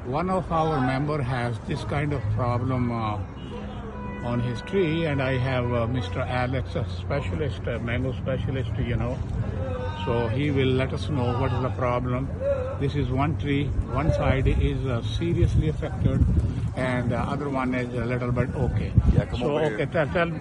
one of our member has this kind of problem on his tree, and I have Mr. Alex, a specialist, a mango specialist, so he will let us know what is the problem. This is one tree, one side is seriously affected, and the other one is a little bit okay. Yeah, come so over okay,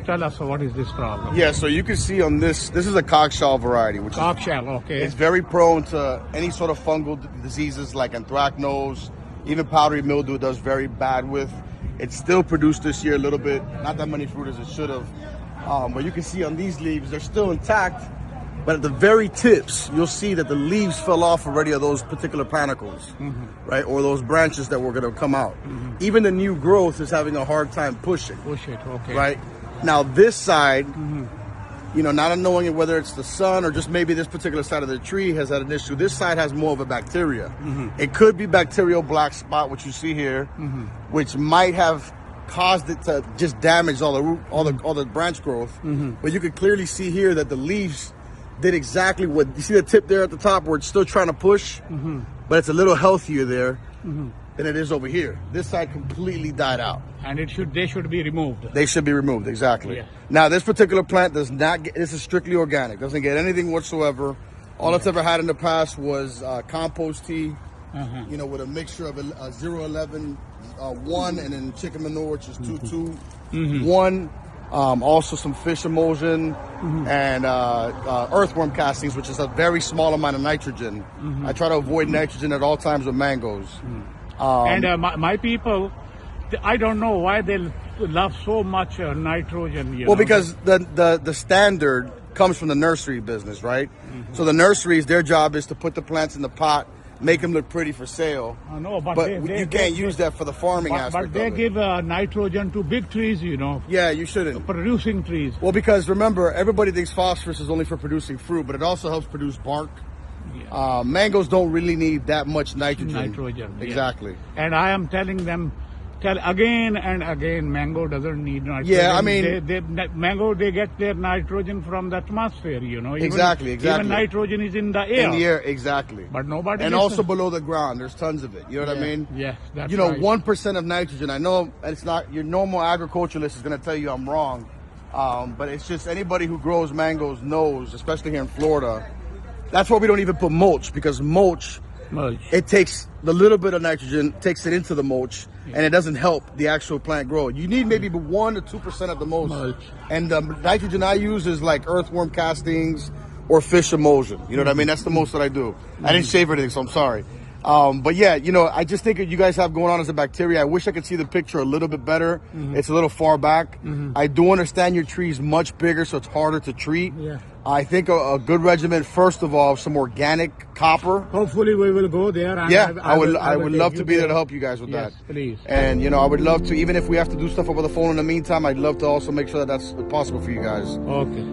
tell us what is this problem. Yeah, so you can see on this is a cockshell variety, which cockshell, okay. It's very prone to any sort of fungal diseases like anthracnose, even powdery mildew it does very bad with. It's still produced this year a little bit, not that many fruit as it should have. But you can see on these leaves, they're still intact, but at the very tips, you'll see that the leaves fell off already of those particular panicles, right? Or those branches that were gonna come out. Even the new growth is having a hard time pushing. Push it, okay. Right? Now this side, not knowing whether it's the sun or just maybe this particular side of the tree has had an issue. This side has more of a bacteria. It could be bacterial black spot, which you see here, which might have caused it to just damage all the root, all the branch growth. But you can clearly see here that the leaves did exactly what you see the tip there at the top where it's still trying to push, but it's a little healthier there than it is over here. This side completely died out. And they should be removed. They should be removed, exactly. Yeah. Now, this particular plant does not get, this is strictly organic, doesn't get anything whatsoever. All it's ever had in the past was compost tea, with a mixture of a 011 1 and then chicken manure, which is 2-2 1. Also some fish emulsion and earthworm castings, which is a very small amount of nitrogen. I try to avoid nitrogen at all times with mangoes. And my people, I don't know why they love so much nitrogen. Well, because the standard comes from the nursery business, right? So the nurseries, their job is to put the plants in the pot, make them look pretty for sale. I know, but you can't use that for the farming aspect. But they give nitrogen to big trees, Yeah, you shouldn't. Producing trees. Well, because remember, everybody thinks phosphorus is only for producing fruit, but it also helps produce bark. Yeah. Mangoes don't really need that much nitrogen. Exactly. Yeah. And I am telling them, again and again, mango doesn't need nitrogen. Yeah, I mean, mango, they get their nitrogen from the atmosphere, Exactly. Even nitrogen is in the air. In the air, exactly. But nobody. And also below the ground, there's tons of it. You know what I mean? Yes, that's right. 1% of nitrogen. I know it's not your normal agriculturalist is going to tell you I'm wrong, but it's just anybody who grows mangoes knows, especially here in Florida. That's why we don't even put mulch, because mulch. It takes the little bit of nitrogen, takes it into the mulch, and it doesn't help the actual plant grow. You need maybe 1 to 2% of the mulch. And the nitrogen I use is like earthworm castings or fish emulsion. You know what I mean? That's the most that I do. I didn't shave anything, so I'm sorry. But yeah, I just think what you guys have going on as a bacteria. I wish I could see the picture a little bit better. It's a little far back. I do understand your tree is much bigger, so it's harder to treat. Yeah. I think a good regimen, first of all, some organic copper. Hopefully we will go there. And yeah, I would love to be there to help you guys with that. Please. And, I would love to, even if we have to do stuff over the phone in the meantime, I'd love to also make sure that that's possible for you guys. Okay.